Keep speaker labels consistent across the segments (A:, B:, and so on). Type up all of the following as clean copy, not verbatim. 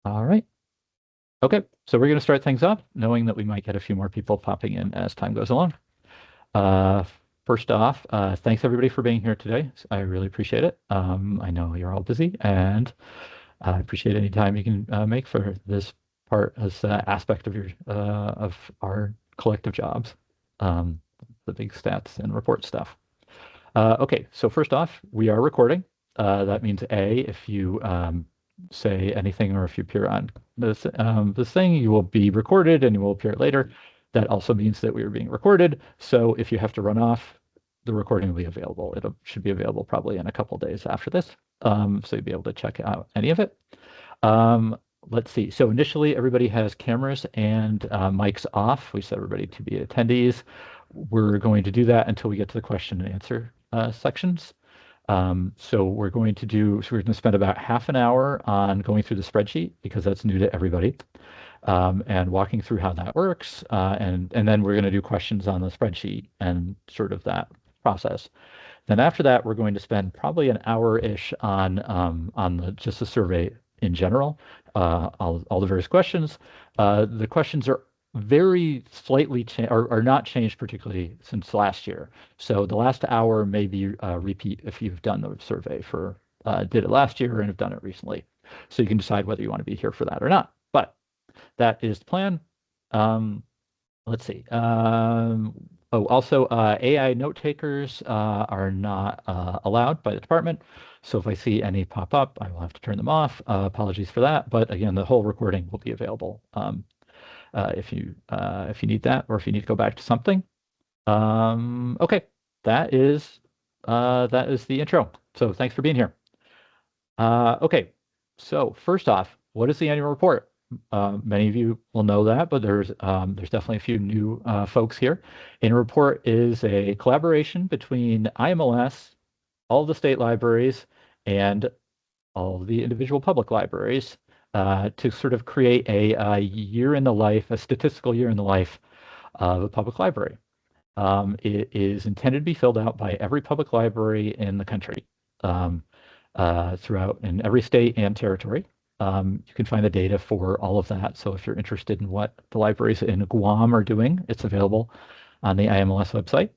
A: All right. Okay, so we're going to start things off, knowing that we might get a few more people popping in as time goes along. Uh, First off, thanks everybody for being here today. I really appreciate it. I know you're all busy, and I appreciate any time you can make for this part, this aspect of your of our collective jobs, um, the big stats and report stuff. Okay, so first off, we are recording. That means A, if you say anything or if you appear on this thing, you will be recorded and you will appear later. That also means that we are being recorded. So if you have to run off, the recording will be available. It should be available probably in a couple days after this. So you'll be able to check out any of it. Um, let's see. So initially, everybody has cameras and mics off. We set everybody to be attendees. We're going to do that until we get to the question and answer sections. So we're going to spend about half an hour on going through the spreadsheet because that's new to everybody, and walking through how that works. And then we're going to do questions on the spreadsheet and sort of that process. Then after that, we're going to spend probably an hour-ish on just the survey in general, all the various questions. The questions are very slightly are not changed particularly since last year. So the last hour may be repeat if you've done the survey for did it last year and have done it recently. So you can decide whether you want to be here for that or not. But that is the plan. Um, Let's see. Oh, also, AI note takers are not allowed by the department. So if I see any pop up, I will have to turn them off. Apologies for that. But again, the whole recording will be available if you need that or if you need to go back to something. Okay, that is that is the intro. So thanks for being here. Okay, so first off, what is the annual report? Many of you will know that, but there's definitely a few new folks here. Annual report is a collaboration between IMLS, all of the state libraries, and all of the individual public libraries to sort of create a year in the life, a statistical year in the life of a public library. It is intended to be filled out by every public library in the country. Um, Throughout in every state and territory. You can find the data for all of that. So if you're interested in what the libraries in Guam are doing, it's available on the IMLS website.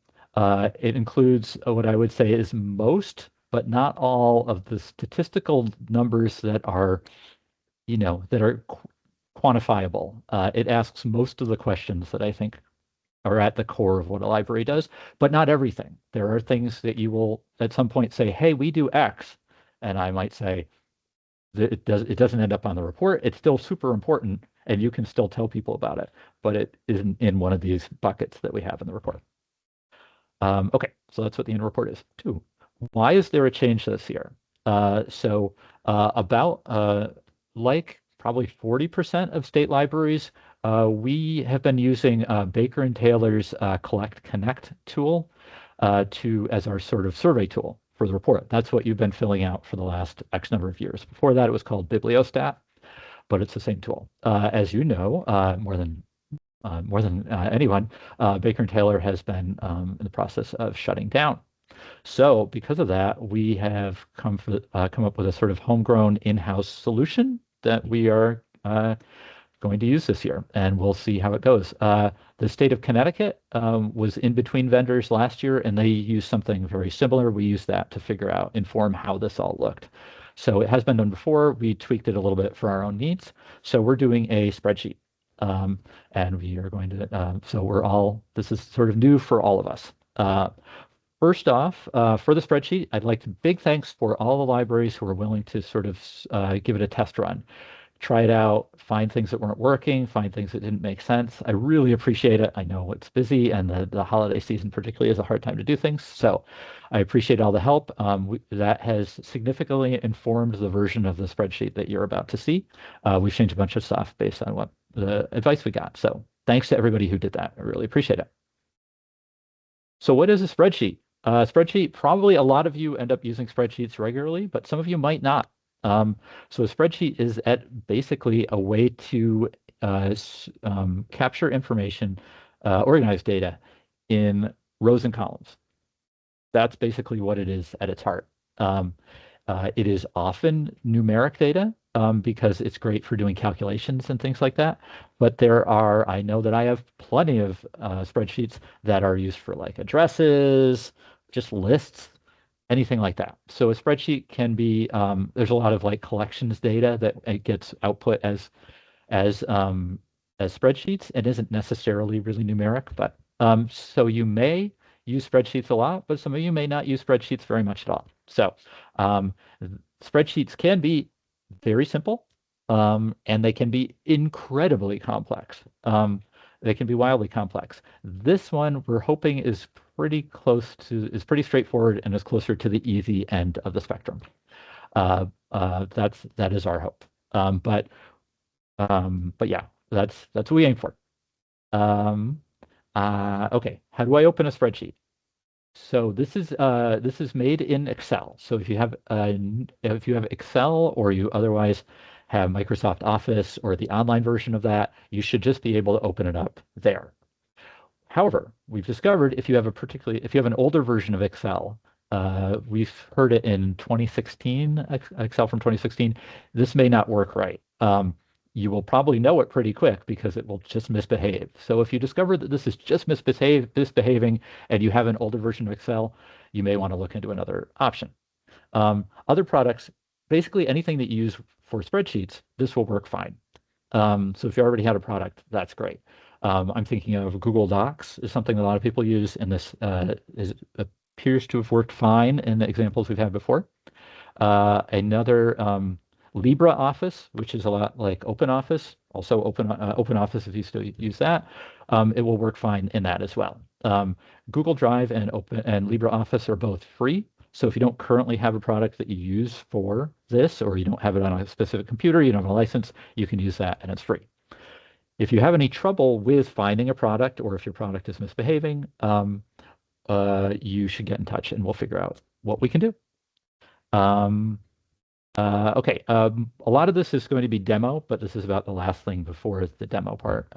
A: It includes what I would say is most, but not all of the statistical numbers that are, that are quantifiable. It asks most of the questions that I think are at the core of what a library does, but not everything. There are things that you will at some point say, "Hey, we do X," and I might say that it doesn't end up on the report. It's still super important, and you can still tell people about it, but it isn't in one of these buckets that we have in the report. Okay, so that's what the annual report is. Two, why is there a change this year? About like probably 40% of state libraries, we have been using Baker and Taylor's Collect Connect tool as our sort of survey tool for the report. That's what you've been filling out for the last X number of years. Before that, it was called Bibliostat, but it's the same tool. As you know, more than anyone, Baker and Taylor has been in the process of shutting down. So because of that, we have come up with a sort of homegrown in-house solution that we are going to use this year, and we'll see how it goes. The state of Connecticut was in between vendors last year, and they used something very similar. We used that to inform how this all looked. So it has been done before. We tweaked it a little bit for our own needs. So we're doing a spreadsheet, and we are going to. This is sort of new for all of us. First off, for the spreadsheet, I'd like to big thanks for all the libraries who are willing to sort of give it a test run, try it out, find things that weren't working, find things that didn't make sense. I really appreciate it. I know it's busy, and the holiday season particularly is a hard time to do things. So I appreciate all the help. That has significantly informed the version of the spreadsheet that you're about to see. We've changed a bunch of stuff based on what the advice we got. So thanks to everybody who did that. I really appreciate it. So what is a spreadsheet? Spreadsheet, probably a lot of you end up using spreadsheets regularly, but some of you might not. So a spreadsheet is basically a way to capture information, organize data in rows and columns. That's basically what it is at its heart. It is often numeric data. because it's great for doing calculations and things like that. But I know that I have plenty of spreadsheets that are used for like addresses, just lists, anything like that. So a spreadsheet can be, there's a lot of like collections data that it gets output as um, as spreadsheets. It isn't necessarily really numeric, but so you may use spreadsheets a lot, but some of you may not use spreadsheets very much at all. So um, spreadsheets can be very simple, and they can be incredibly complex. They can be wildly complex. This one we're hoping is pretty straightforward and is closer to the easy end of the spectrum. That is our hope. But yeah, that's what we aim for. Um, okay, how do I open a spreadsheet? So this is made in Excel. So if you have Excel or you otherwise have Microsoft Office or the online version of that, you should just be able to open it up there. However, we've discovered if you have an older version of Excel, we've heard it in 2016, Excel from 2016, this may not work right. You will probably know it pretty quick because it will just misbehave. So if you discover that this is just misbehaving and you have an older version of Excel, you may want to look into another option. Other products, basically anything that you use for spreadsheets, this will work fine. So if you already had a product, that's great. I'm thinking of Google Docs is something that a lot of people use, and this appears to have worked fine in the examples we've had before. Another LibreOffice, which is a lot like OpenOffice, also OpenOffice if you still use that, it will work fine in that as well. Google Drive and LibreOffice are both free. So if you don't currently have a product that you use for this, or you don't have it on a specific computer, you don't have a license, you can use that and it's free. If you have any trouble with finding a product or if your product is misbehaving, you should get in touch and we'll figure out what we can do. Um, okay, a lot of this is going to be demo, but this is about the last thing before the demo part,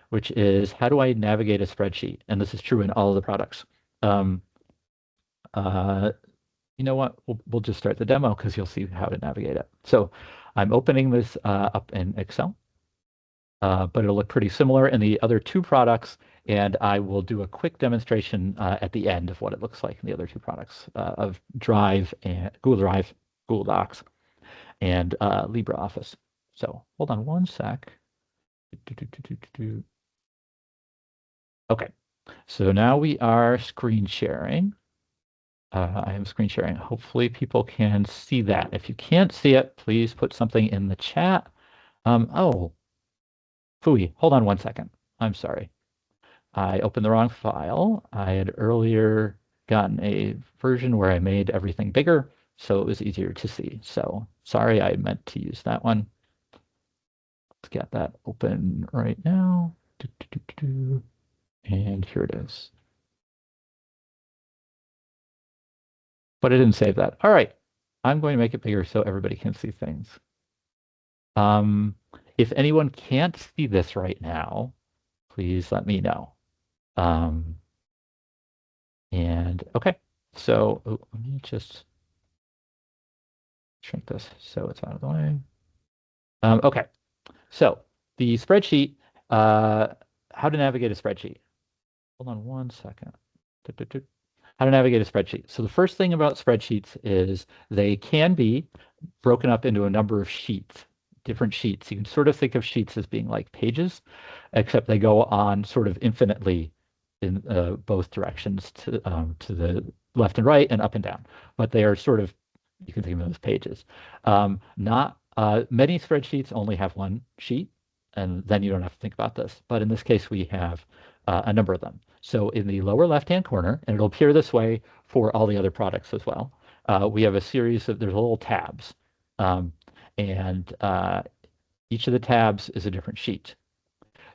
A: which is how do I navigate a spreadsheet? And this is true in all of the products. You know what? We'll just start the demo because you'll see how to navigate it. So I'm opening this up in Excel, but it'll look pretty similar in the other two products, and I will do a quick demonstration at the end of what it looks like in the other two products of Drive and Google Docs, and LibreOffice. So hold on one sec. Okay, so now we are screen sharing. I am screen sharing. Hopefully people can see that. If you can't see it, please put something in the chat. Oh, phooey, hold on one second. I'm sorry. I opened the wrong file. I had earlier gotten a version where I made everything bigger, so it was easier to see. So sorry, I meant to use that one. Let's get that open right now. And here it is. But I didn't save that. All right, I'm going to make it bigger so everybody can see things. If anyone can't see this right now, please let me know. And okay, so let me just shrink this so it's out of the way. Okay, so the spreadsheet, how to navigate a spreadsheet. Hold on one second. How to navigate a spreadsheet. So the first thing about spreadsheets is they can be broken up into a number of sheets, different sheets. You can sort of think of sheets as being like pages, except they go on sort of infinitely in both directions to the left and right and up and down. But they are sort of, you can think of them as pages. Not many spreadsheets only have one sheet, and then you don't have to think about this. But in this case, we have a number of them. So in the lower left-hand corner, and it'll appear this way for all the other products as well, we have a series of, there's little tabs. And each of the tabs is a different sheet.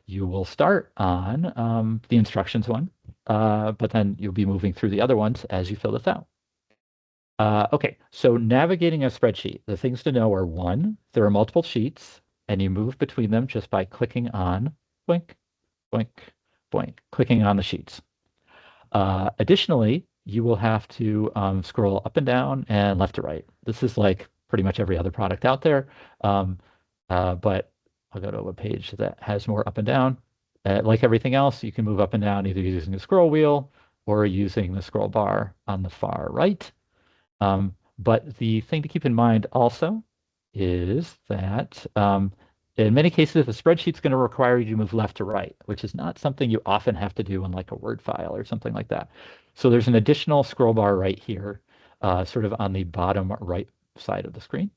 A: You will start on the instructions one, but then you'll be moving through the other ones as you fill this out. Okay, so navigating a spreadsheet, the things to know are one, there are multiple sheets, and you move between them just by clicking on, boink, boink, boink, clicking on the sheets. Additionally, you will have to scroll up and down and left to right. This is like pretty much every other product out there. But I'll go to a page that has more up and down. Like everything else, you can move up and down either using the scroll wheel or using the scroll bar on the far right. But the thing to keep in mind also is that in many cases, the spreadsheet's going to require you to move left to right, which is not something you often have to do in like a Word file or something like that. So there's an additional scroll bar right here, sort of on the bottom right side of the screen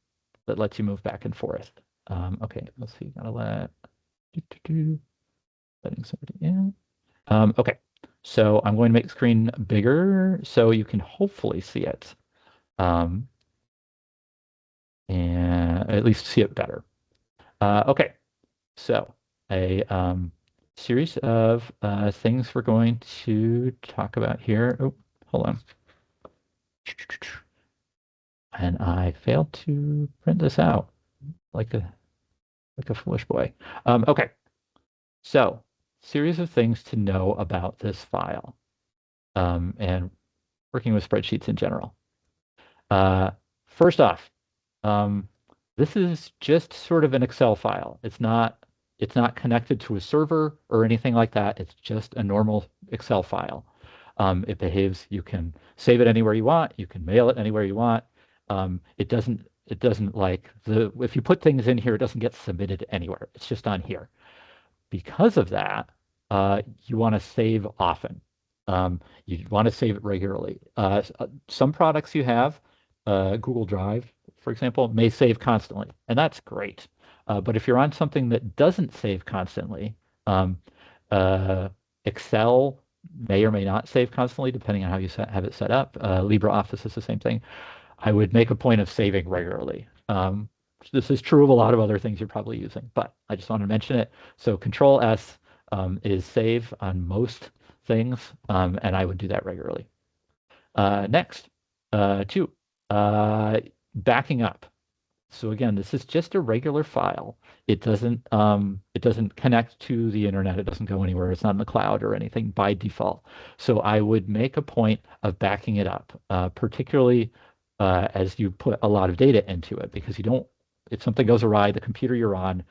A: that lets you move back and forth. Okay, let's see. Gotta letting somebody in. Okay, so I'm going to make the screen bigger so you can hopefully see it, and at least see it better. Okay, so a series of things we're going to talk about here. Oh, hold on. And I failed to print this out like a foolish boy. Okay, so series of things to know about this file, and working with spreadsheets in general. First off, this is just sort of an Excel file. It's not connected to a server or anything like that. It's just a normal Excel file. It behaves, you can save it anywhere you want, you can mail it anywhere you want. It doesn't like if you put things in here, it doesn't get submitted anywhere. It's just on here. Because of that, you want to save often. You want to save it regularly. Some products you have, Google Drive, for example, may save constantly, and that's great. But if you're on something that doesn't save constantly, Excel may or may not save constantly, depending on how you have it set up. LibreOffice is the same thing. I would make a point of saving regularly. This is true of a lot of other things you're probably using, but I just want to mention it. So Control S is save on most things, and I would do that regularly. Next, two, backing up. So again, this is just a regular file. It doesn't connect to the internet. It doesn't go anywhere. It's not in the cloud or anything by default. So I would make a point of backing it up, particularly as you put a lot of data into it, because you don't. If something goes awry, the computer you're on,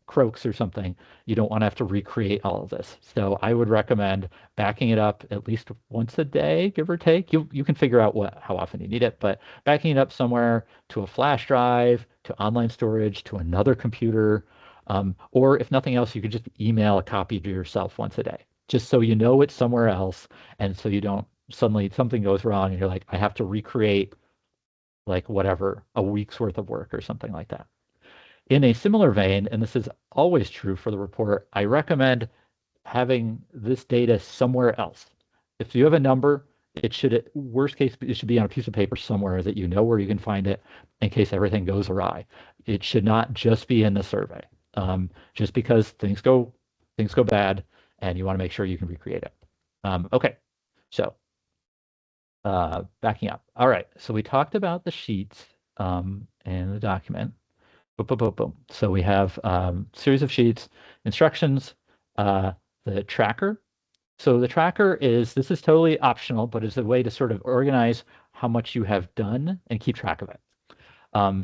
A: croaks or something, you don't want to have to recreate all of this. So I would recommend backing it up at least once a day, give or take. You can figure out how often you need it, but backing it up somewhere to a flash drive, to online storage, to another computer, or if nothing else, you could just email a copy to yourself once a day, just so you know it's somewhere else, and so you don't suddenly something goes wrong and you're like, I have to recreate like whatever, a week's worth of work or something like that. In a similar vein, and this is always true for the report, I recommend having this data somewhere else. If you have a number, it should, worst case, it should be on a piece of paper somewhere that you know where you can find it in case everything goes awry. It should not just be in the survey, just because things go bad and you want to make sure you can recreate it. Okay, so backing up. All right, so we talked about the sheets and the document. Boom, boom, boom, boom. So we have series of sheets, instructions, the tracker. So the tracker this is totally optional, but it's a way to sort of organize how much you have done and keep track of it.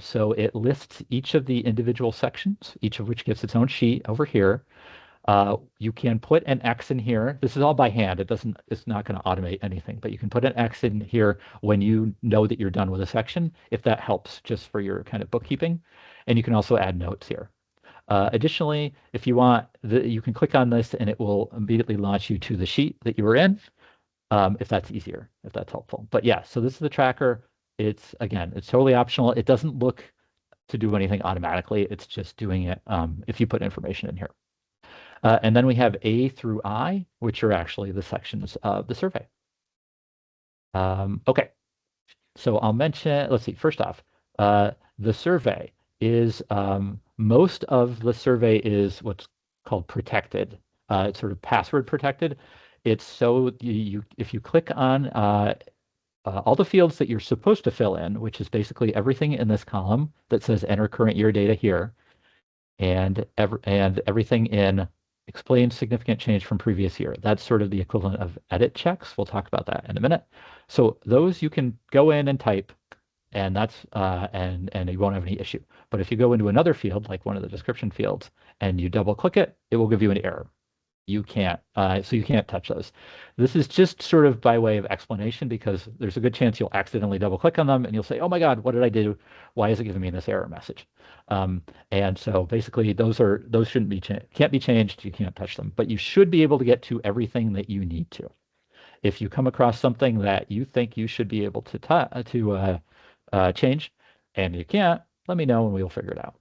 A: So it lists each of the individual sections, each of which gets its own sheet over here. You can put an X in here. This is all by hand. It's not going to automate anything, but you can put an X in here when you know that you're done with a section, if that helps just for your kind of bookkeeping. And you can also add notes here. Additionally, if you want, you can click on this and it will immediately launch you to the sheet that you were in, if that's easier, if that's helpful. But yeah, so this is the tracker. It's totally optional. It doesn't look to do anything automatically. It's just doing it if you put information in here. And then we have A through I, which are actually the sections of the survey. Okay, so I'll mention, let's see, first off, the survey is, most of the survey is what's called protected. It's sort of password protected. It's so if you click on all the fields that you're supposed to fill in, which is basically everything in this column that says enter current year data here, and everything in explain significant change from previous year. That's sort of the equivalent of edit checks. We'll talk about that in a minute. So those you can go in and type, and that's and you won't have any issue. But if you go into another field, like one of the description fields, and you double click it, it will give you an error. You can't, so you can't touch those. This is just sort of by way of explanation because there's a good chance you'll accidentally double click on them and you'll say, oh my God, what did I do? Why is it giving me this error message? And so basically those shouldn't be can't be changed. You can't touch them, but you should be able to get to everything that you need to. If you come across something that you think you should be able to change and you can't, let me know and we'll figure it out.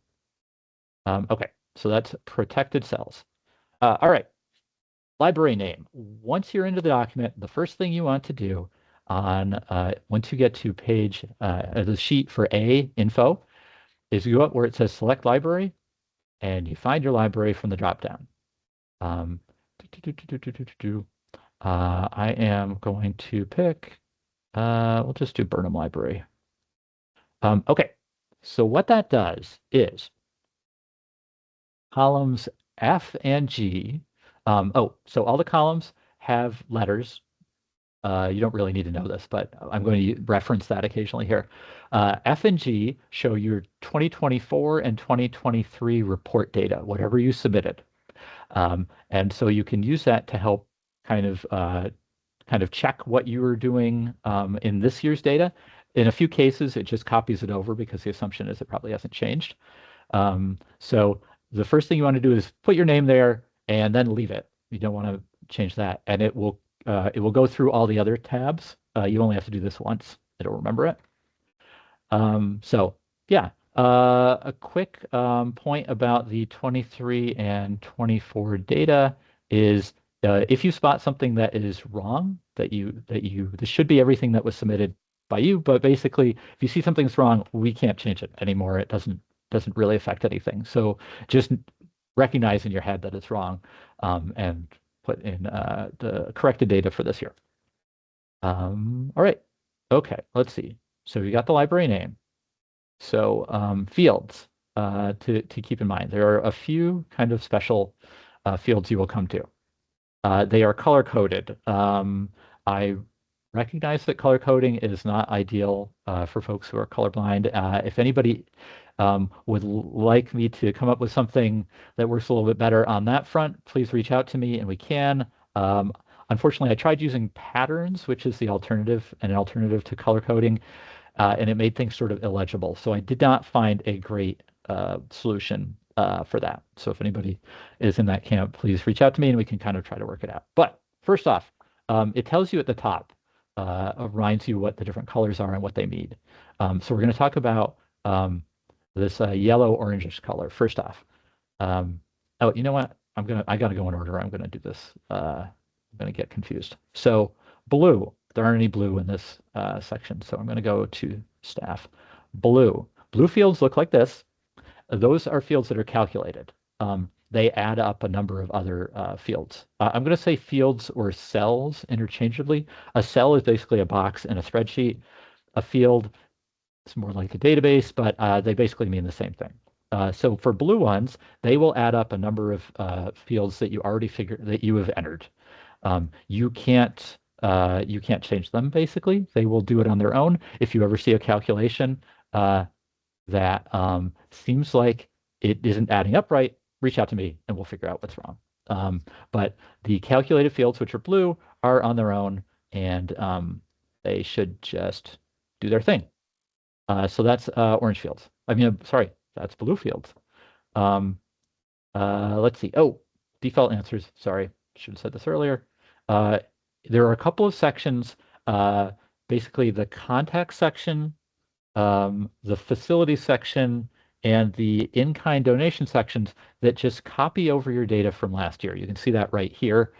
A: Okay, so that's protected cells. All right. Library name. Once you're into the document, the first thing you want to do once you get to the sheet for A, info, is you go up where it says select library, and you find your library from the dropdown. I am going to pick, we'll just do Burnham Library. Okay, so what that does is columns F and G. So all the columns have letters. You don't really need to know this, but I'm going to reference that occasionally here. F and G show your 2024 and 2023 report data, whatever you submitted. And so you can use that to help kind of check what you were doing in this year's data. In a few cases, it just copies it over because the assumption is it probably hasn't changed. So the first thing you want to do is put your name there and then leave it. You don't want to change that, and it will go through all the other tabs. You only have to do this once. It'll remember it. So yeah, a quick point about the 23 and 24 data is if you spot something that is wrong, this should be everything that was submitted by you, but basically if you see something's wrong, we can't change it anymore. It doesn't really affect anything. So just recognize in your head that it's wrong and put in the corrected data for this year. All right. Okay, let's see. So we got the library name. So fields to keep in mind. There are a few kind of special fields you will come to. They are color coded. I recognize that color coding is not ideal for folks who are colorblind. If anybody would like me to come up with something that works a little bit better on that front, please reach out to me and we can. Unfortunately, I tried using patterns, which is an alternative to color coding, and it made things sort of illegible. So I did not find a great solution for that. So if anybody is in that camp, please reach out to me and we can kind of try to work it out. But first off, it tells you at the top, reminds you what the different colors are and what they mean. So we're going to talk about this yellow orangish color first off. Oh, you know what? I got to go in order. I'm going to do this. I'm going to get confused. So blue, there aren't any blue in this section. So I'm going to go to staff. Blue fields look like this. Those are fields that are calculated. They add up a number of other fields. I'm going to say fields or cells interchangeably. A cell is basically a box in a spreadsheet. A field is more like a database, but they basically mean the same thing. So for blue ones, they will add up a number of fields that you already that you have entered. You can't change them. Basically, they will do it on their own. If you ever see a calculation that seems like it isn't adding up right, reach out to me and we'll figure out what's wrong. But the calculated fields, which are blue, are on their own, and they should just do their thing. So that's orange fields. Sorry, that's blue fields. Let's see. Oh, default answers. Sorry, should have said this earlier. There are a couple of sections, basically the contact section, the facility section, and the in-kind donation sections that just copy over your data from last year. You can see that right here.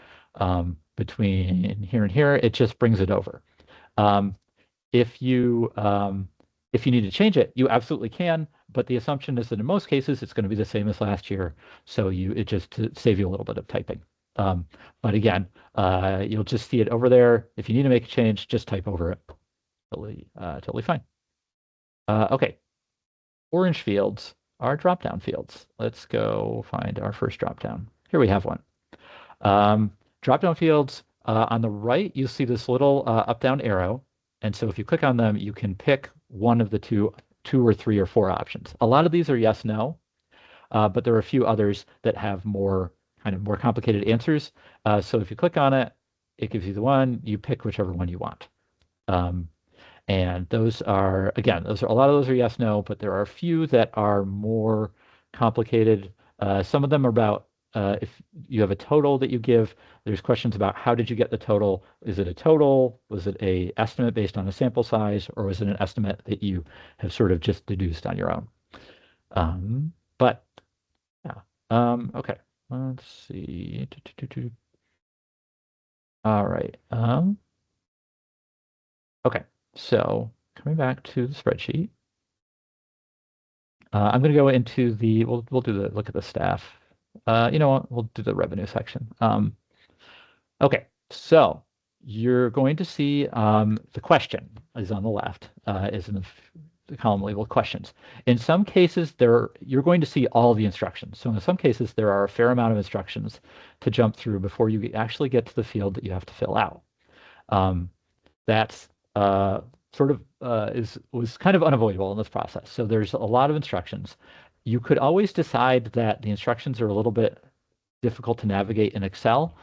A: Between here and here, it just brings it over. If you need to change it, you absolutely can, but the assumption is that in most cases it's going to be the same as last year, so it just to save you a little bit of typing. But again, you'll just see it over there. If you need to make a change, just type over it. Totally fine. Okay, orange fields are drop-down fields. Let's go find our first drop-down. Here we have one. Drop-down fields, on the right, you'll see this little up-down arrow. And so if you click on them, you can pick one of the two or three or four options. A lot of these are yes, no, but there are a few others that have more complicated answers. So if you click on it, it gives you the one, you pick whichever one you want. And those are, again, a lot of those are yes, no, but there are a few that are more complicated. Some of them are about if you have a total that you give, there's questions about how did you get the total? Is it a total? Was it a estimate based on a sample size? Or was it an estimate that you have sort of just deduced on your own? But yeah, okay, let's see. All right. Okay, so coming back to the spreadsheet, I'm going to go into we'll do the look at the staff. You know what? We'll do the revenue section. Okay, so you're going to see the question is on the left, is in the column labeled questions. In some cases, you're going to see all the instructions. So in some cases, there are a fair amount of instructions to jump through before you actually get to the field that you have to fill out. That's sort of was kind of unavoidable in this process. So there's a lot of instructions. You could always decide that the instructions are a little bit difficult to navigate in Excel.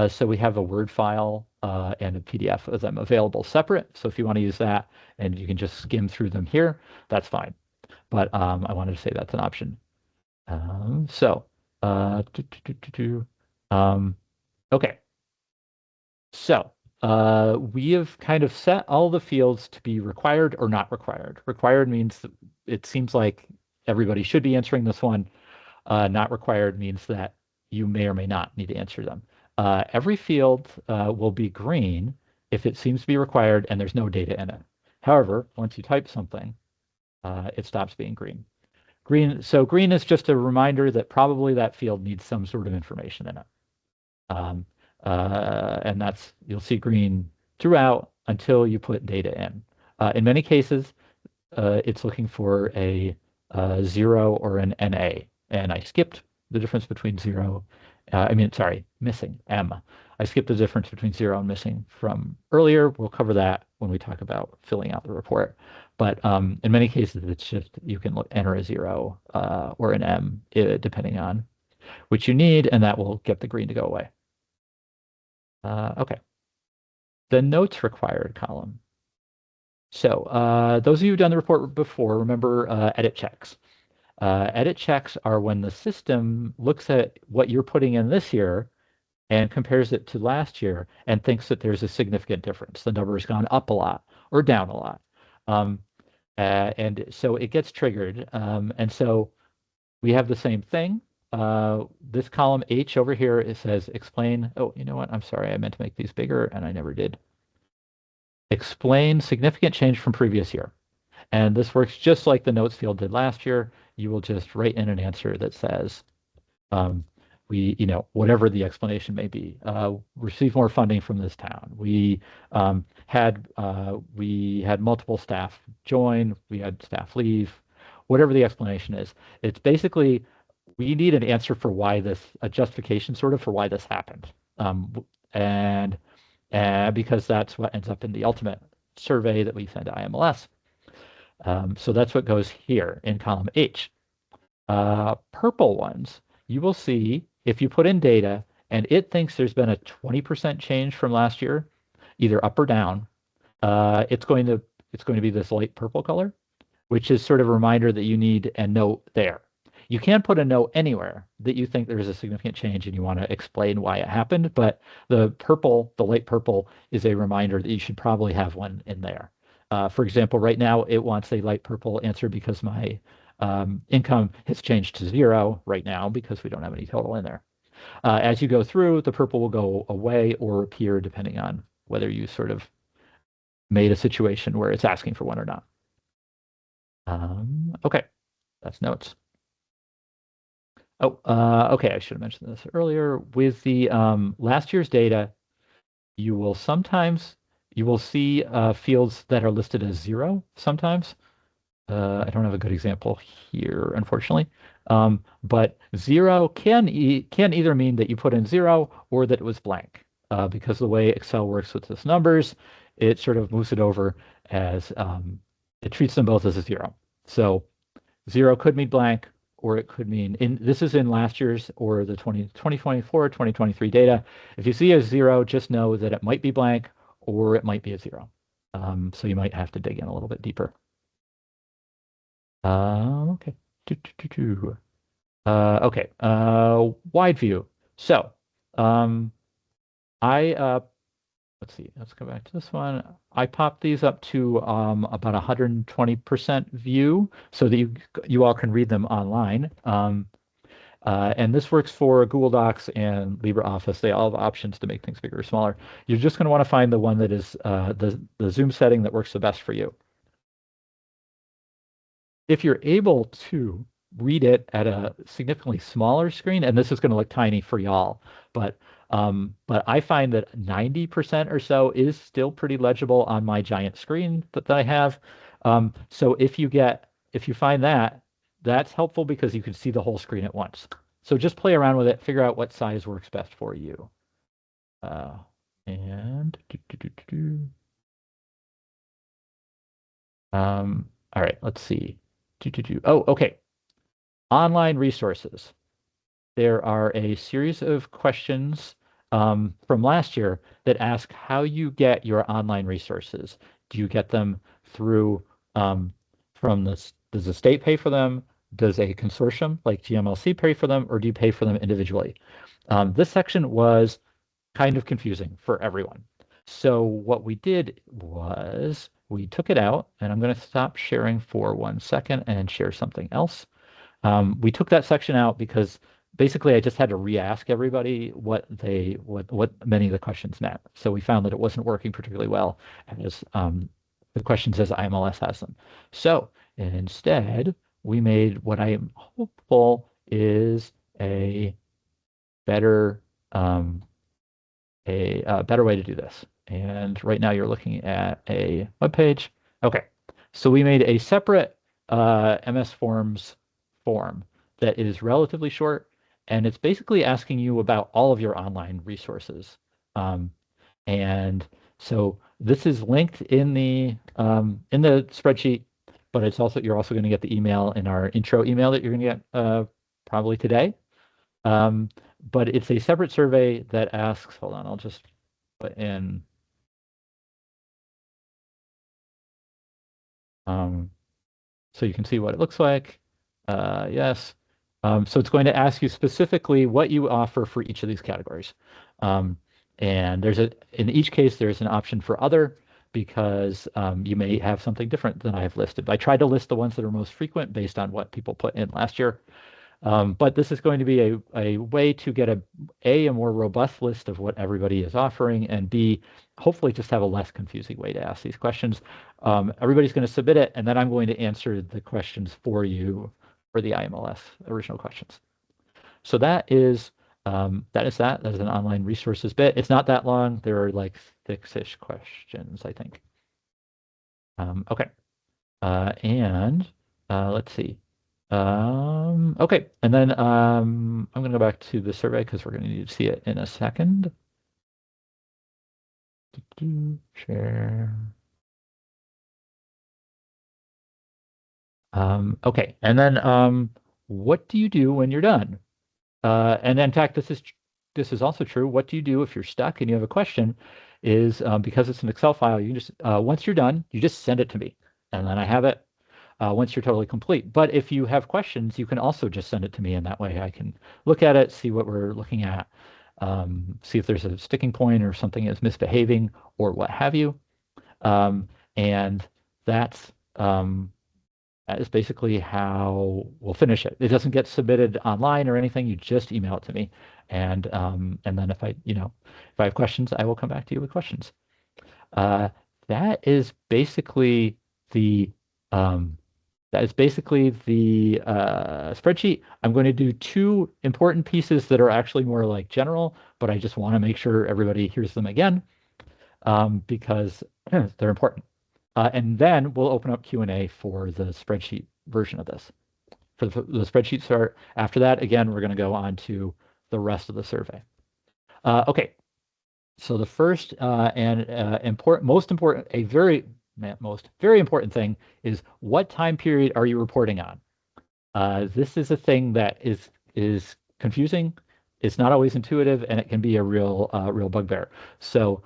A: So we have a Word file and a PDF of them available separate. So if you want to use that and you can just skim through them here, that's fine. But I wanted to say that's an option. Okay. So we have kind of set all the fields to be required or not required. Required means that it seems like everybody should be answering this one. Not required means that you may or may not need to answer them. Every field will be green if it seems to be required and there's no data in it. However, once you type something, it stops being green. So green is just a reminder that probably that field needs some sort of information in it. And you'll see green throughout until you put data in. In many cases, it's looking for a 0 or an NA. And I skipped the difference between missing M. I skipped the difference between 0 and missing from earlier. We'll cover that when we talk about filling out the report. But in many cases, it's just you can enter a 0 or an M, depending on which you need, and that will get the green to go away. Okay. The notes required column. So those of you who've done the report before, remember edit checks. Edit checks are when the system looks at what you're putting in this year and compares it to last year and thinks that there's a significant difference. The number has gone up a lot or down a lot. And so it gets triggered. And so we have the same thing. This column H over here, it says explain. Oh, you know what? I'm sorry. I meant to make these bigger and I never did. Explain significant change from previous year. And this works just like the notes field did last year. You will just write in an answer that says, whatever the explanation may be, receive more funding from this town. We had multiple staff join. We had staff leave. Whatever the explanation is, it's basically we need an answer for a justification sort of for why this happened, and because that's what ends up in the ultimate survey that we send to IMLS. So that's what goes here in column H. Purple ones, you will see if you put in data and it thinks there's been a 20% change from last year, either up or down, it's going to be this light purple color, which is sort of a reminder that you need a note there. You can put a note anywhere that you think there's a significant change and you want to explain why it happened, but the light purple, is a reminder that you should probably have one in there. For example, right now it wants a light purple answer because my income has changed to 0 right now because we don't have any total in there. As you go through, the purple will go away or appear depending on whether you sort of made a situation where it's asking for one or not. Okay, that's notes. Oh, okay, I should have mentioned this earlier. With the last year's data, you will see fields that are listed as 0 sometimes. I don't have a good example here, unfortunately. But 0 can either mean that you put in 0 or that it was blank. Because the way Excel works with its numbers, it sort of moves it over as it treats them both as a zero. So 0 could mean blank, or it could mean this is in last year's or the 2024, 2023 data. If you see a 0, just know that it might be blank or it might be a 0. So you might have to dig in a little bit deeper. Okay. Okay. Wide view. So I let's see. Let's go back to this one. I popped these up to about 120% view so that you all can read them online. And this works for Google Docs and LibreOffice. They all have options to make things bigger or smaller. You're just going to want to find the one that is the zoom setting that works the best for you. If you're able to read it at a significantly smaller screen, and this is going to look tiny for y'all, but I find that 90% or so is still pretty legible on my giant screen that I have. So if you find that, that's helpful because you can see the whole screen at once. So just play around with it, figure out what size works best for you. And all right, let's see. Oh, okay. Online resources. There are a series of questions from last year that ask how you get your online resources. Do you get them through from this? Does the state pay for them? Does a consortium like GMLC pay for them, or do you pay for them individually? This section was kind of confusing for everyone. So what we did was we took it out, and I'm going to stop sharing for 1 second and share something else. We took that section out because basically I just had to re-ask everybody what many of the questions meant. So we found that it wasn't working particularly well as the questions as IMLS has them. So instead, we made what I am hopeful is a better better way to do this. And right now you're looking at a web page. Okay, so we made a separate MS Forms form that is relatively short, and it's basically asking you about all of your online resources. And so this is linked in the spreadsheet, but you're also going to get the email in our intro email that you're going to get probably today. But it's a separate survey that asks, hold on, I'll just put in, so you can see what it looks like. Yes. So it's going to ask you specifically what you offer for each of these categories. And in each case, there's an option for other because you may have something different than I have listed. I tried to list the ones that are most frequent based on what people put in last year. But this is going to be a way to get a more robust list of what everybody is offering, and B, hopefully just have a less confusing way to ask these questions. Everybody's going to submit it, and then I'm going to answer the questions for you for the IMLS original questions. So that is that is an online resources bit. It's not that long. There are like 6-ish questions, I think. Okay. And let's see. Okay, and then I'm going to go back to the survey because we're going to need to see it in a second. Share. Okay, and then what do you do when you're done? And in fact, this is also true. What do you do if you're stuck and you have a question? Is because it's an Excel file, you just once you're done, you just send it to me, and then I have it once you're totally complete. But if you have questions, you can also just send it to me, and that way I can look at it, see what we're looking at, see if there's a sticking point or something is misbehaving or what have you. And that's that is basically how we'll finish it. It doesn't get submitted online or anything. You just email it to me, and then if I have questions, I will come back to you with questions. That is basically the spreadsheet. I'm going to do 2 important pieces that are actually more like general, but I just want to make sure everybody hears them again because they're important. And then we'll open up Q&A for the spreadsheet version of this. For the spreadsheet start, after that, again, we're going to go on to the rest of the survey. Okay, so the first and most important, a very most very important thing is what time period are you reporting on? This is a thing that is confusing. It's not always intuitive, and it can be a real bugbear. So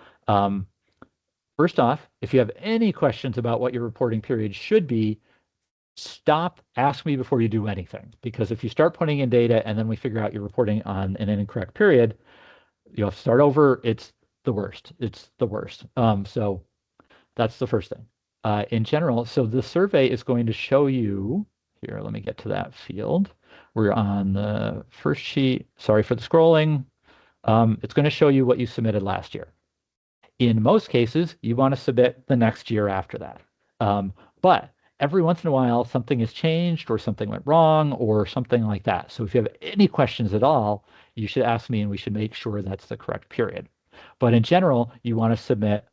A: first off, if you have any questions about what your reporting period should be, stop, ask me before you do anything. Because if you start putting in data and then we figure out you're reporting on an incorrect period, you have to start over. It's the worst. It's the worst. So that's the first thing. In general, so the survey is going to show you here. Let me get to that field. We're on the first sheet. Sorry for the scrolling. It's going to show you what you submitted last year. In most cases, you want to submit the next year after that. But every once in a while, something has changed or something went wrong or something like that. So if you have any questions at all, you should ask me and we should make sure that's the correct period. But in general, you want to submit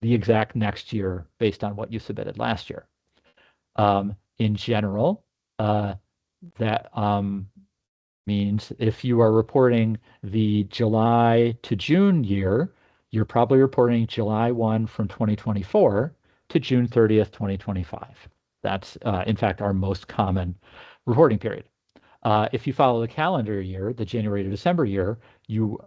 A: the exact next year based on what you submitted last year. In general, that means if you are reporting the July to June year, you're probably reporting July 1 from 2024 to June 30th, 2025. That's, in fact, our most common reporting period. If you follow the calendar year, the January to December year,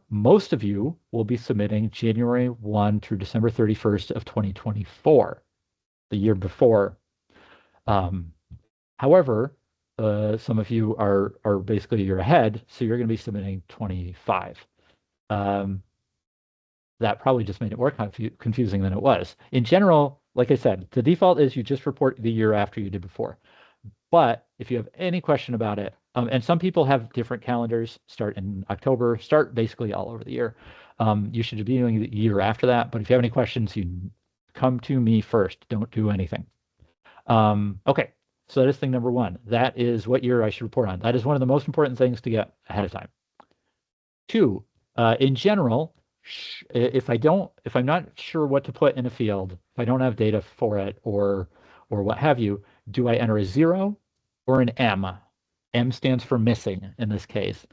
A: most of you will be submitting January 1 through December 31st of 2024, the year before. However, some of you are basically a year ahead, so you're going to be submitting 25. That probably just made it more confusing than it was. In general, like I said, the default is you just report the year after you did before. But if you have any question about it, and some people have different calendars, start in October, start basically all over the year. You should be doing the year after that. But if you have any questions, you come to me first. Don't do anything. Okay, so that is thing number one. That is what year I should report on. That is one of the most important things to get ahead of time. Two, in general, if I'm not sure what to put in a field, if I don't have data for it or what have you, do I enter a 0 or an M? M stands for missing in this case.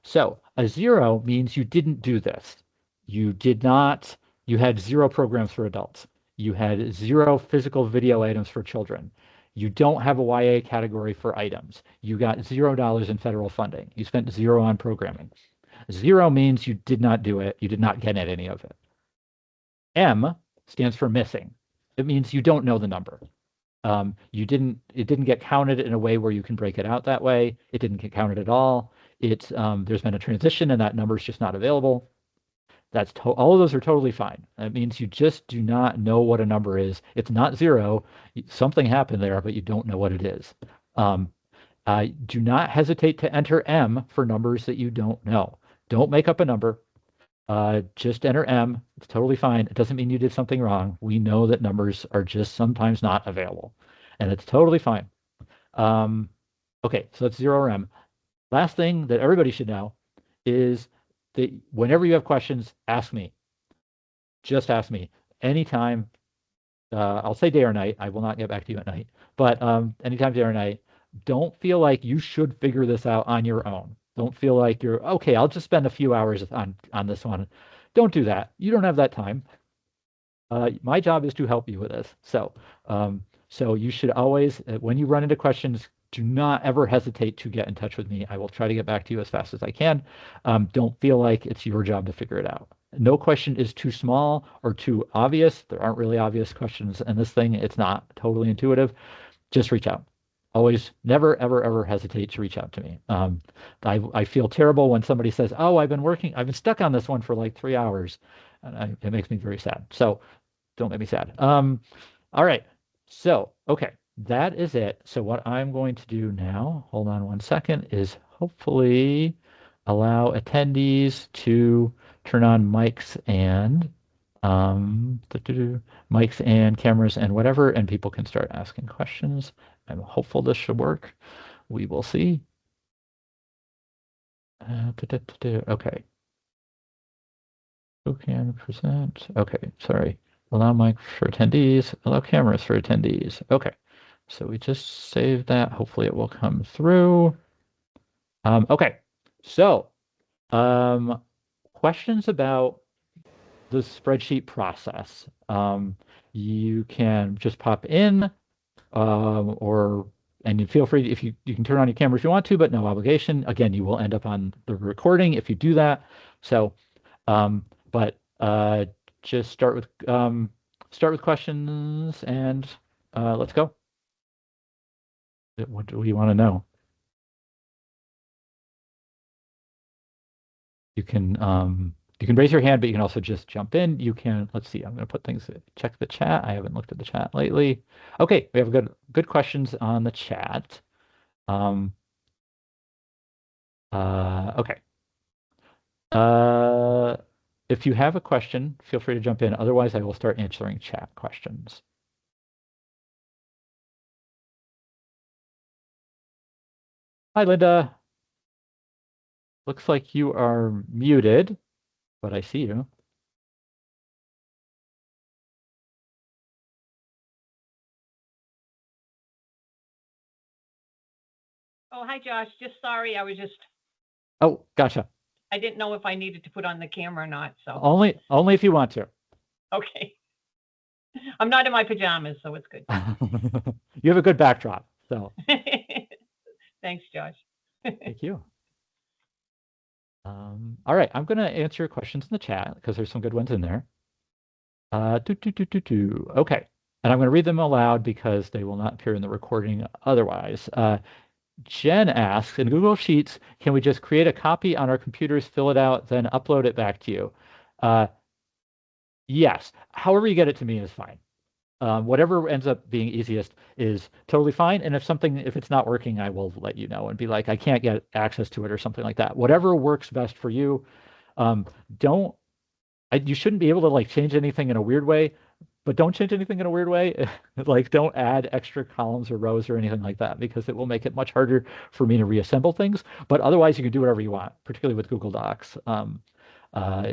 A: So a 0 means you didn't do this. You had 0 programs for adults. You had 0 physical video items for children. You don't have a YA category for items. You got $0 in federal funding. You spent 0 on programming. 0 means you did not do it. You did not get any of it. M stands for missing. It means you don't know the number. It didn't get counted in a way where you can break it out that way. It didn't get counted at all. There's been a transition and that number is just not available. All of those are totally fine. That means you just do not know what a number is. It's not 0. Something happened there, but you don't know what it is. Do not hesitate to enter M for numbers that you don't know. Don't make up a number. Just enter M. It's totally fine. It doesn't mean you did something wrong. We know that numbers are just sometimes not available, and it's totally fine. Okay, so it's 0 or M. Last thing that everybody should know is that whenever you have questions, ask me. Just ask me anytime. I'll say day or night. I will not get back to you at night, but anytime, day or night. Don't feel like you should figure this out on your own. Don't feel like you're okay. I'll just spend a few hours on this one. Don't do that. You don't have that time. My job is to help you with this. So you should always, when you run into questions, do not ever hesitate to get in touch with me. I will try to get back to you as fast as I can. Don't feel like it's your job to figure it out. No question is too small or too obvious. There aren't really obvious questions in this thing. It's not totally intuitive. Just reach out. Always, never, ever, ever hesitate to reach out to me. I feel terrible when somebody says, "Oh, I've been stuck on this one for like 3 hours," and it makes me very sad. So don't make me sad. All right. So, okay, that is it. So what I'm going to do now, hold on one second, is hopefully allow attendees to turn on mics and cameras and whatever, and people can start asking questions. I'm hopeful this should work. We will see. Okay. Who can present? Okay, sorry. Allow mic for attendees, allow cameras for attendees. Okay, so we just saved that. Hopefully it will come through. Okay, so questions about the spreadsheet process. you can just pop in, and you feel free if you can turn on your camera if you want to, but no obligation. Again, you will end up on the recording if you do that. So, but just start with questions and let's go. What do we want to know? You can raise your hand, but you can also just jump in. You can, let's see, I'm going to put things, check the chat. I haven't looked at the chat lately. Okay, we have good questions on the chat. Okay. If you have a question, feel free to jump in. Otherwise, I will start answering chat questions. Hi, Linda. Looks like you are muted, but I see you.
B: Oh, hi, Josh. Just sorry.
A: Oh, gotcha.
B: I didn't know if I needed to put on the camera or not. So
A: only if you want to.
B: okay. I'm not in my pajamas, so it's good.
A: You have a good backdrop, so.
B: Thanks, Josh.
A: Thank you. All right, I'm going to answer questions in the chat because there's some good ones in there. Okay, and I'm going to read them aloud because they will not appear in the recording otherwise. Jen asks, in Google Sheets, can we just create a copy on our computers, fill it out, then upload it back to you? Yes. However you get it to me is fine. Whatever ends up being easiest is totally fine. And if it's not working, I will let you know and be like, I can't get access to it or something like that. Whatever works best for you. You shouldn't be able to like change anything in a weird way, but don't change anything in a weird way. Like don't add extra columns or rows or anything like that because it will make it much harder for me to reassemble things. But otherwise, you can do whatever you want, particularly with Google Docs.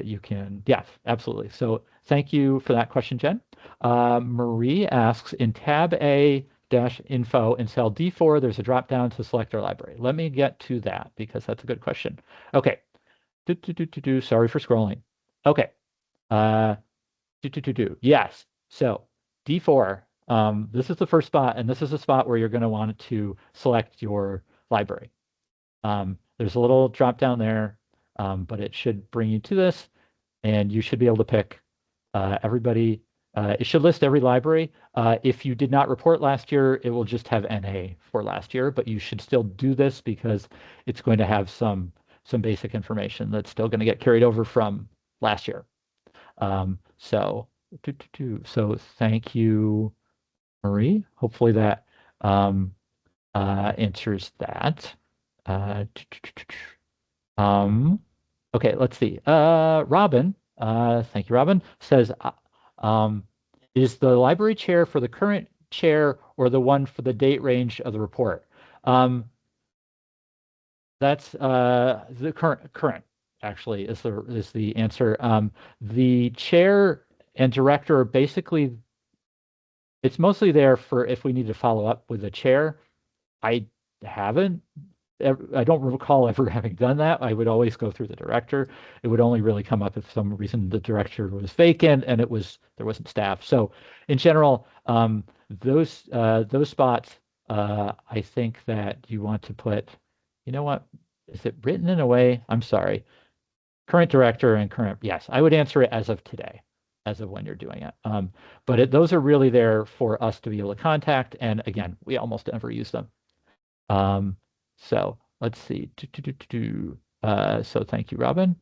A: You can, yeah, absolutely. So thank you for that question, Jen. Marie asks, in tab A dash info in cell D4, there's a drop down to select our library. Let me get to that because that's a good question. Okay. Sorry for scrolling. Okay. Yes. So D4, this is the first spot, and this is a spot where you're going to want to select your library. There's a little drop down there, but it should bring you to this, and you should be able to pick everybody. It should list every library. If you did not report last year, it will just have NA for last year, but you should still do this because it's going to have some basic information that's still going to get carried over from last year. So thank you, Marie. Hopefully that answers that. Okay, let's see. Robin, thank you, Robin, says, is the library chair for the current chair or the one for the date range of the report? That's the current actually is the answer. The chair and director are basically, it's mostly there for if we need to follow up with the chair. I haven't I don't recall ever having done that. I would always go through the director. It would only really come up if some reason the director was vacant and there wasn't staff. So in general, those spots, I think that you want to put, you know what? Is it written in a way? I'm sorry. Current director and current, yes, I would answer it as of today, as of when you're doing it. But those are really there for us to be able to contact. And again, we almost never use them. So let's see. So thank you, Robin.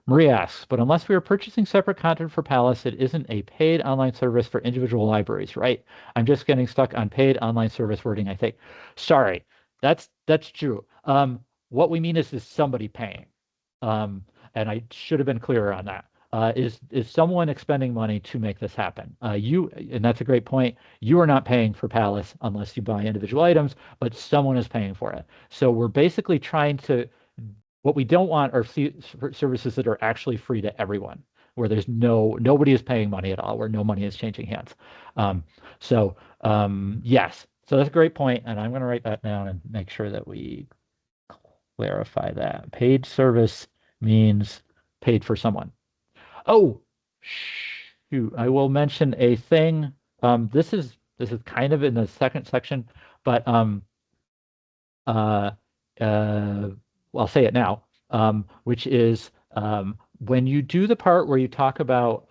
A: Marie asks, but unless we are purchasing separate content for Palace, it isn't a paid online service for individual libraries, right? I'm just getting stuck on paid online service wording, I think. Sorry, that's true. What we mean is somebody paying. And I should have been clearer on that. Is someone expending money to make this happen? And that's a great point. You are not paying for Palace unless you buy individual items, but someone is paying for it. So we're basically trying to, what we don't want are services that are actually free to everyone, where there's nobody is paying money at all, where no money is changing hands. Yes, so that's a great point, and I'm going to write that down and make sure that we clarify that. Paid service means paid for someone. Oh, I will mention a thing. This is kind of in the second section, but uh, uh, I'll say it now, which is when you do the part where you talk about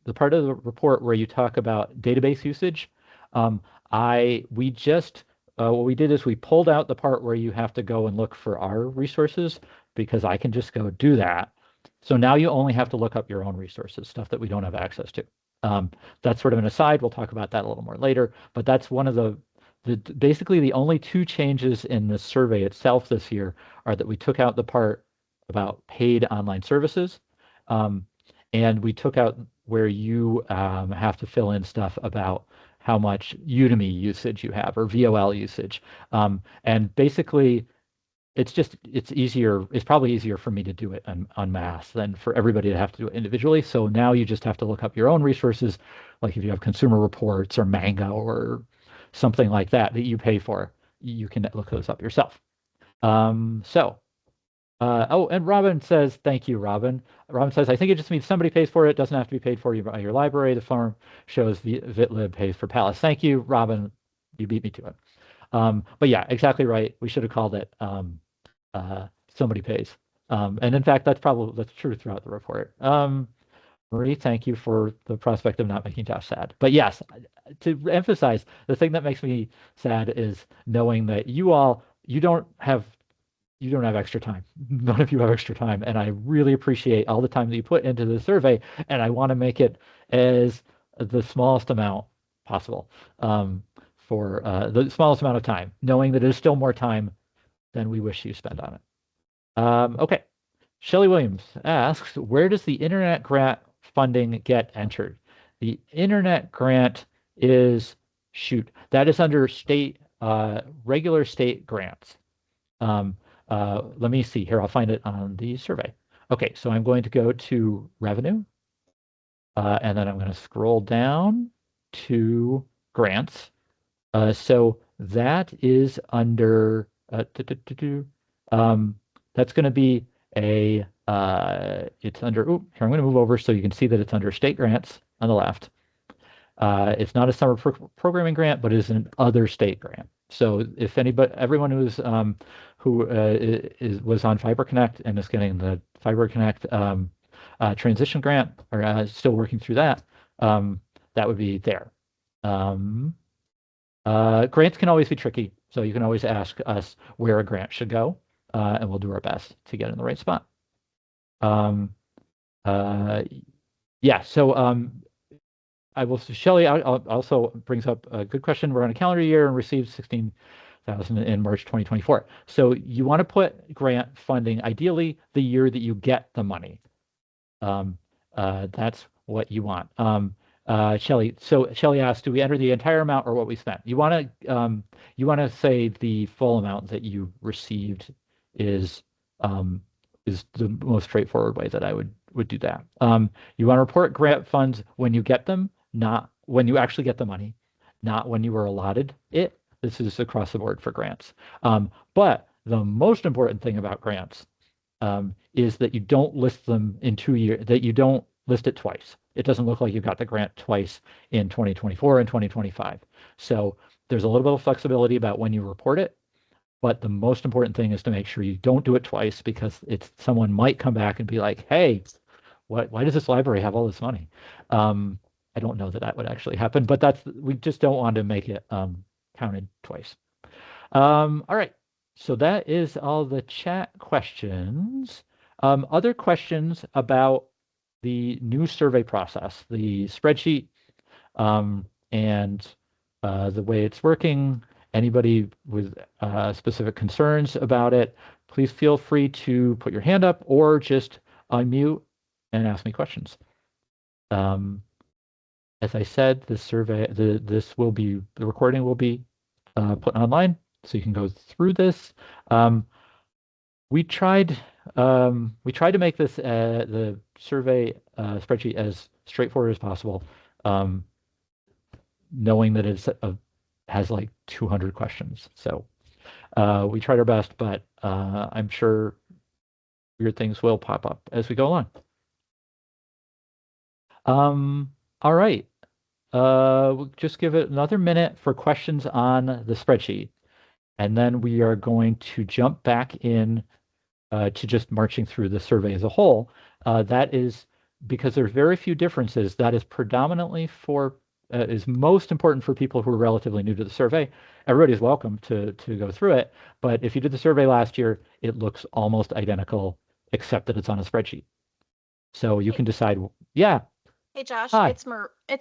A: the part of the report where you talk about database usage, um, we just what we did is we pulled out the part where you have to go and look for our resources because I can just go do that. So now you only have to look up your own resources, stuff that we don't have access to. That's sort of an aside. We'll talk about that a little more later, but that's one of basically the only two changes in the survey itself this year are that we took out the part about paid online services, and we took out where you have to fill in stuff about how much Udemy usage you have or VOL usage. And basically, it's probably easier for me to do it en masse than for everybody to have to do it individually. So now you just have to look up your own resources, like if you have Consumer Reports or Manga or something like that that you pay for, you can look those up yourself. Oh, and Robin says, thank you, Robin. Robin says, I think it just means somebody pays for it. It doesn't have to be paid for by your library. The form shows VitLib pays for Palace. Thank you, Robin. You beat me to it. But yeah, exactly right. We should have called it somebody pays. And in fact, that's true throughout the report. Marie, thank you for the prospect of not making Josh sad. But yes, to emphasize, the thing that makes me sad is knowing that you don't have extra time. None of you have extra time. And I really appreciate all the time that you put into the survey. And I want to make it as the smallest amount possible for the smallest amount of time, knowing that it is still more time than we wish you spent on it. Okay. Shelley Williams asks, where does the internet grant funding get entered? The internet grant that is under regular state grants. Let me see here. I'll find it on the survey. Okay, so I'm going to go to revenue, and then I'm going to scroll down to grants. So that is under, that's going to be it's under, here, I'm going to move over so you can see that it's under state grants on the left. It's not a summer programming grant, but it is an other state grant. So if everyone was on Fiber Connect and is getting the Fiber Connect transition grant or still working through that, that would be there. Grants can always be tricky, so you can always ask us where a grant should go, and we'll do our best to get in the right spot. Yeah, so Shelley also brings up a good question. We're on a calendar year and received 16,000 in March 2024. So you want to put grant funding, ideally, the year that you get the money. That's what you want. Shelley asked, do we enter the entire amount or what we spent? You want to say the full amount that you received is the most straightforward way that I would do that. You want to report grant funds when you get them, not when you actually get the money, not when you were allotted it. This is across the board for grants. But the most important thing about grants is that you don't list them in 2 years, that you don't list it twice. It doesn't look like you got the grant twice in 2024 and 2025. So there's a little bit of flexibility about when you report it. But the most important thing is to make sure you don't do it twice because someone might come back and be like, hey, why does this library have all this money? I don't know that would actually happen, but we just don't want to make it counted twice. All right, so that is all the chat questions. Other questions about the new survey process, the spreadsheet, and the way it's working. Anybody with specific concerns about it, please feel free to put your hand up or just unmute and ask me questions. As I said, the recording will be put online, so you can go through this. We tried to make this the survey spreadsheet as straightforward as possible, knowing that it has like 200 questions. So we tried our best, but I'm sure weird things will pop up as we go along. All right. We'll just give it another minute for questions on the spreadsheet, and then we are going to jump back in to just marching through the survey as a whole. That is because there's very few differences. That is predominantly for is most important for people who are relatively new to the survey. Everybody's welcome to go through it, but if you did the survey last year, it looks almost identical, except that it's on a spreadsheet. So you
C: Hey,
A: can decide. Yeah.
C: hey Josh,
A: Hi.
C: it's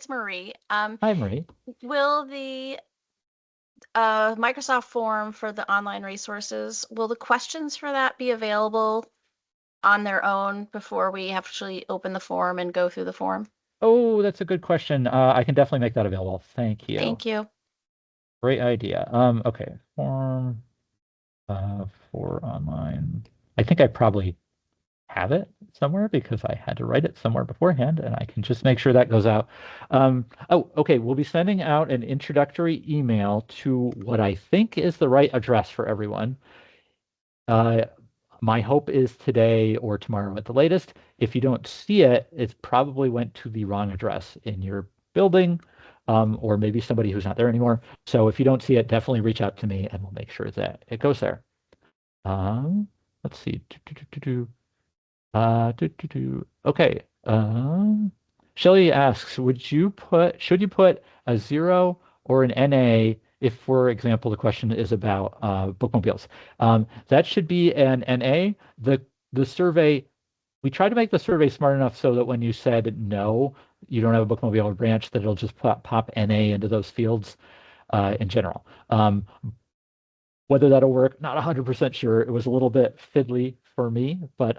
C: Marie.
A: Hi, Marie.
C: Will the Microsoft form for the online resources, will the questions for that be available on their own before we actually open the form and go through the form?
A: Oh, that's a good question. I can definitely make that available. Thank you.
C: Thank you.
A: Great idea. Okay. Form for online. I think I probably have it somewhere because I had to write it somewhere beforehand, and I can just make sure that goes out. Oh, okay. We'll be sending out an introductory email to what I think is the right address for everyone. Uh, my hope is today or tomorrow at the latest. If you don't see it, it probably went to the wrong address in your building, or maybe somebody who's not there anymore. So if you don't see it, definitely reach out to me and we'll make sure that it goes there. Um, let's see. Okay. Shelly asks, should you put a 0 or an NA if, for example, the question is about bookmobiles? That should be an NA. The survey, we tried to make the survey smart enough so that when you said no, you don't have a bookmobile or branch, that it'll just pop NA into those fields in general. Whether that'll work, not 100% sure. It was a little bit fiddly for me, but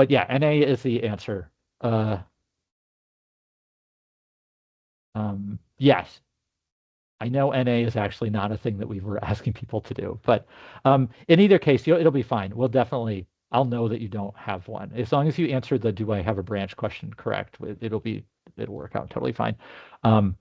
A: yeah, NA is the answer. Uh, yes, I know NA is actually not a thing that we were asking people to do, but in either case, it'll be fine. I'll know that you don't have one. As long as you answer the "Do I have a branch?" question correct, it'll work out totally fine. Um,